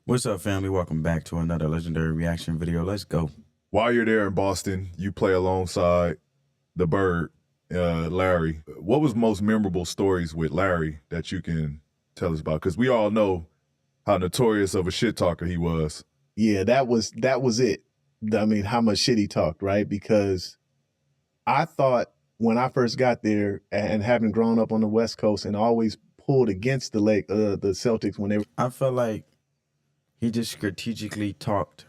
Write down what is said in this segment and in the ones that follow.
What's up, family? Welcome back to another legendary reaction video. Let's go. While you're there in Boston, you play alongside the Bird, Larry. What was most memorable stories with Larry that you can tell us about? Because we all know how notorious of a shit talker he was. Yeah, that was it. I mean, how much shit he talked, right? Because I thought when I first got there, and having grown up on the West Coast and always pulled against the Celtics when they were, I felt like he just strategically talked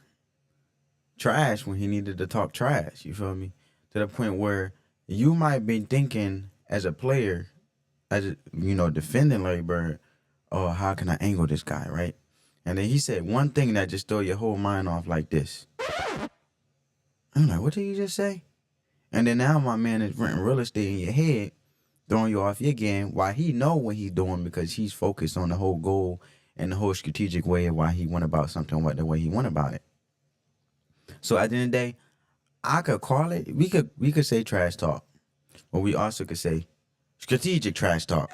trash when he needed to talk trash. You feel me? To the point where you might be thinking as a player, defending Larry Bird, oh, how can I angle this guy, right? And then he said one thing that just throw your whole mind off like this. I'm like, what did you just say? And then now my man is renting real estate in your head, throwing you off your game, while he know what he's doing because he's focused on the whole goal and the whole strategic way of why he went about something, the way he went about it. So at the end of the day, I could call it, we could say trash talk, but we also could say strategic trash talk.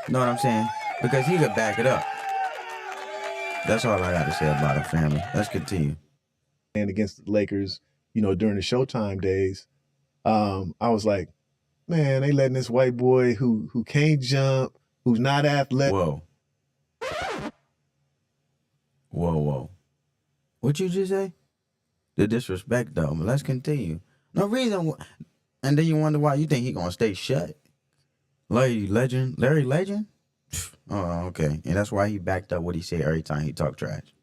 You know what I'm saying? Because he could back it up. That's all I got to say about it, family. Let's continue. and against the Lakers, during the Showtime days, I was like, man, they letting this white boy who can't jump, who's not athletic. Whoa. Whoa. What you just say? The disrespect, though. But let's continue. No reason. And then you wonder why you think he gonna stay shut. Larry Legend? Oh, okay. And that's why he backed up what he said every time he talked trash.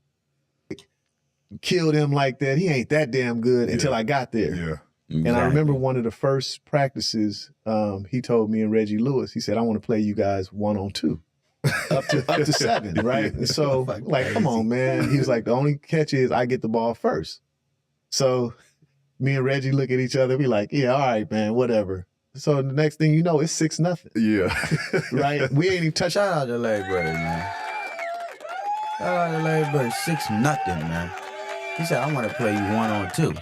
Killed him like that. He ain't that damn good until I got there. Yeah. Exactly. And I remember one of the first practices, he told me and Reggie Lewis, he said, I want to play you guys 1-on-2. up to 7, right? And so, like, come on, man. He was like, the only catch is I get the ball first. So me and Reggie look at each other. We like, yeah, all right, man, whatever. So the next thing you know, it's 6-0. Yeah. Right? We ain't even touched. Shout out to Larry Bird, man. Shout out to Larry Bird. 6-0, man. He said, I want to play you 1-on-2.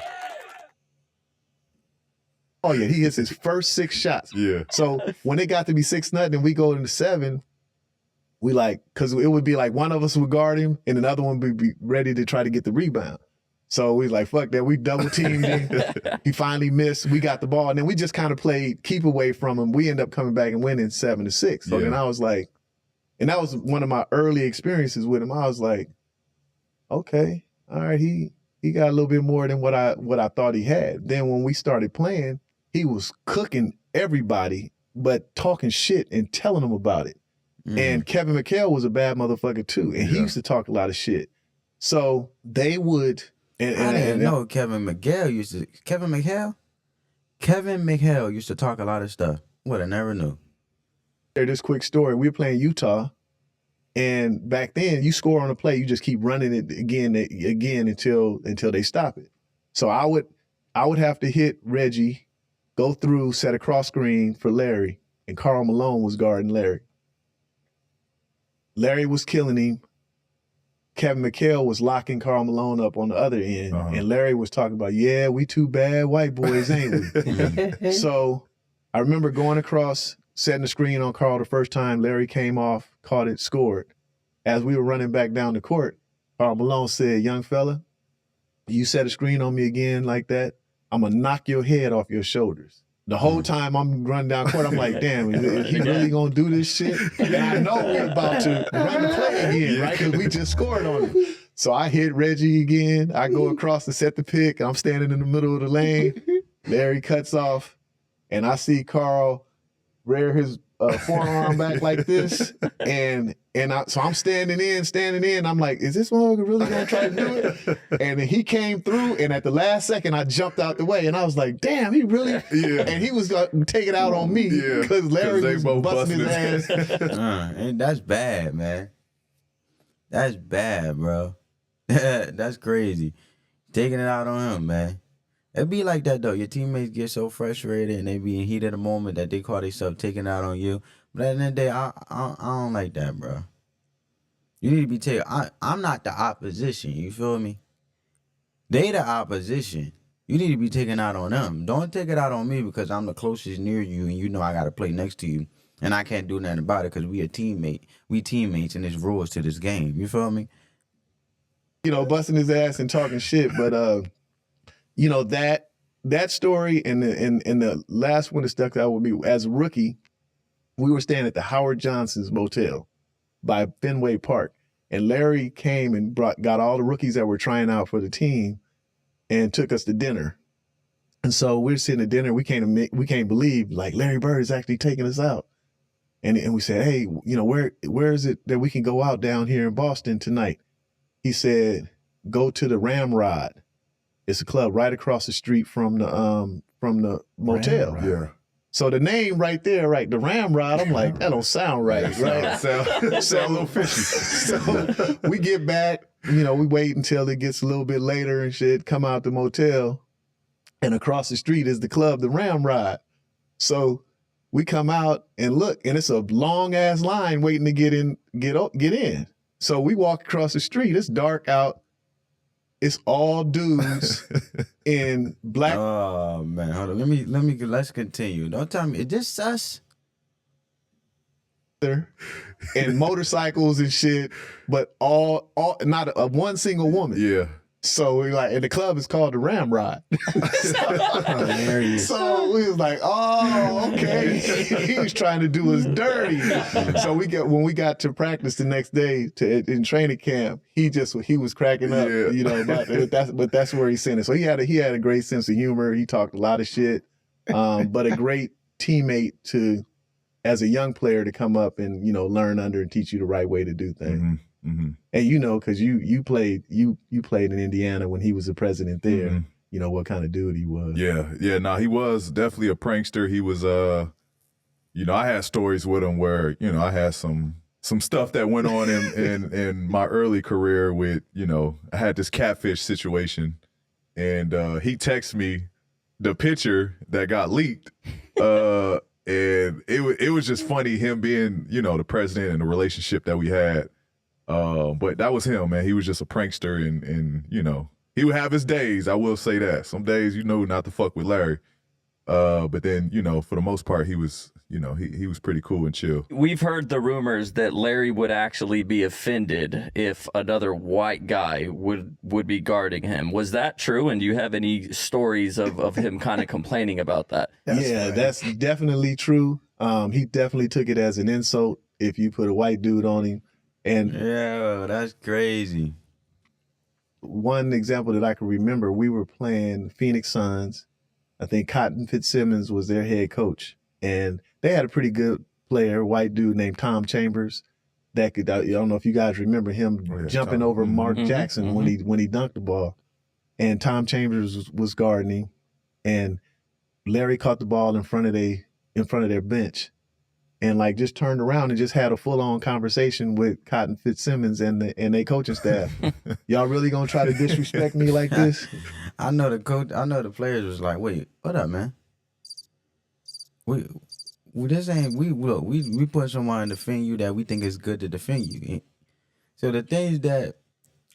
Oh, yeah, he hits his first 6 shots. Yeah. So when it got to be 6-0 and we go into 7, we like, because it would be like one of us would guard him and another one would be ready to try to get the rebound. So we like, fuck that. We double teamed him. He finally missed. We got the ball. And then we just kind of played keep away from him. We end up coming back and winning 7-6. So then I was like, and that was one of my early experiences with him. I was like, okay, all right, he got a little bit more than what I thought he had. Then when we started playing, he was cooking everybody, but talking shit and telling them about it. And Kevin McHale was a bad motherfucker too. And he used to talk a lot of shit. So they would. I didn't know Kevin McHale used to. Kevin McHale used to talk a lot of stuff. What, I never knew. This quick story. We were playing Utah. And back then, you score on a play, you just keep running it again until they stop it. So I would have to hit Reggie, go through, set a cross screen for Larry, and Karl Malone was guarding Larry. Larry was killing him. Kevin McHale was locking Karl Malone up on the other end. And Larry was talking about, yeah, we two bad white boys, ain't we? So I remember going across, setting the screen on Karl the first time. Larry came off, caught it, scored. As we were running back down the court, Karl Malone said, young fella, you set a screen on me again like that, I'm going to knock your head off your shoulders. The whole time I'm running down court, I'm like, damn, is he really going to do this shit? And I know we're about to run the play again, right? Because we just scored on him. So I hit Reggie again. I go across to set the pick, and I'm standing in the middle of the lane. Larry cuts off, and I see Karl rear his forearm back like this, so I'm standing in. I'm like, is this motherfucker really gonna try to do it? And then he came through, and at the last second, I jumped out the way, and I was like, damn, he really? Yeah. And he was gonna take it out on me because Larry was busting his ass. And that's bad, man. That's bad, bro. That's crazy. Taking it out on him, man. It be like that, though. Your teammates get so frustrated and they be in heat of the moment that they call themselves taking out on you. But at the end of the day, I don't like that, bro. You need to be taking... I'm not the opposition, you feel me? They the opposition. You need to be taking out on them. Don't take it out on me because I'm the closest near you and you know I got to play next to you. And I can't do nothing about it because we a teammate. We teammates, and there's rules to this game. You feel me? You know, busting his ass and talking shit. But you know, that story and the last one that stuck out with me as a rookie, we were staying at the Howard Johnson's Motel by Fenway Park. And Larry came and got all the rookies that were trying out for the team and took us to dinner. And so we're sitting at dinner. We can't believe like Larry Bird is actually taking us out. And we said, hey, you know, where is it that we can go out down here in Boston tonight? He said, go to the Ramrod. It's a club right across the street from the motel. Ramrod. Yeah. So the name right there, right, the Ramrod, I'm like, that don't sound right, right? Sound a little fishy. So we get back, you know, we wait until it gets a little bit later and shit, come out the motel, and across the street is the club, the Ramrod. So we come out and look, and it's a long ass line waiting to get in. So we walk across the street. It's dark out. It's all dudes in black. Oh man, hold on. Let's continue. Don't tell me, is this us? And motorcycles and shit, but all not one single woman. Yeah. So we like, and the club is called the Ramrod. So we was like, oh, okay. He was trying to do us dirty. So when we got to practice the next day in training camp, he was cracking up, you know. But that's where he sent it. So he had a great sense of humor. He talked a lot of shit, but a great teammate as a young player to come up and, you know, learn under and teach you the right way to do things. Mm-hmm. Mm-hmm. And you know, because you played in Indiana when he was the president there. Mm-hmm. You know what kind of dude he was. Yeah. No, he was definitely a prankster. He was, you know, I had stories with him where, you know, I had some stuff that went on in my early career with, you know, I had this catfish situation, and he texted me the picture that got leaked. And it was just funny, him being, you know, the president and the relationship that we had. But that was him, man. He was just a prankster, and you know, he would have his days. I will say that. Some days, you know, not to fuck with Larry. But then, you know, for the most part, he was, you know, he was pretty cool and chill. We've heard the rumors that Larry would actually be offended if another white guy would be guarding him. Was that true? And do you have any stories of him kind of complaining about that? That's definitely true. He definitely took it as an insult if you put a white dude on him. And yeah, that's crazy. One example that I can remember, we were playing Phoenix Suns. I think Cotton Fitzsimmons was their head coach, and they had a pretty good player, white dude named Tom Chambers. That could, I don't know if you guys remember him jumping over Mark Jackson when he dunked the ball. And Tom Chambers was guarding him, and Larry caught the ball in front of their bench. And like just turned around and just had a full-on conversation with Cotton Fitzsimmons and they coaching staff. Y'all really gonna try to disrespect me like this? I know the players was like, wait, what up, man? We put someone to defend you that we think is good to defend you. So the things that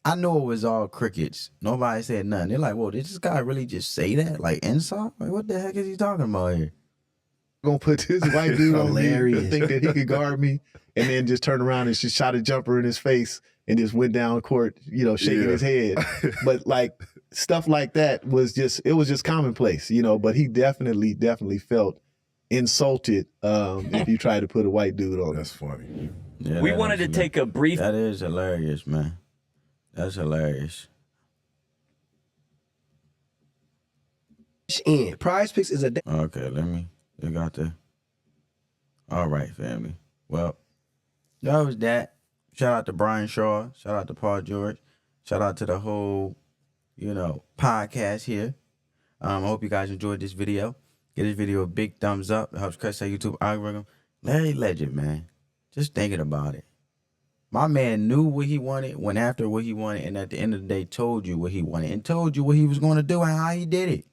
I know, it was all crickets. Nobody said nothing. They're like, whoa, did this guy really just say that? Like insult? Like what the heck is he talking about here? Gonna put this white dude on me to think that he could guard me, and then just turn around and just shot a jumper in his face and just went down court, you know, shaking his head. But like stuff like that was just commonplace, you know. But he definitely felt insulted if you tried to put a white dude on. That's funny. Yeah, we wanted to take a brief. That is hilarious, man. That's hilarious. Prize Picks is a Okay, you got the. All right, family. Well, that was that. Shout out to Brian Shaw. Shout out to Paul George. Shout out to the whole, you know, podcast here. I hope you guys enjoyed this video. Give this video a big thumbs up. It helps crush our YouTube algorithm. Larry Legend, man. Just thinking about it. My man knew what he wanted, went after what he wanted, and at the end of the day told you what he wanted and told you what he was going to do and how he did it.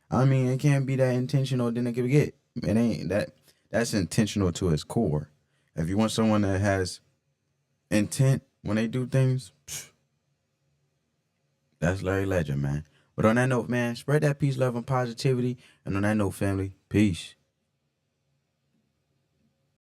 I mean, it can't be that intentional, then it can get. It ain't that. That's intentional to its core. If you want someone that has intent when they do things, that's Larry Legend, man. But on that note, man, spread that peace, love, and positivity. And on that note, family, peace.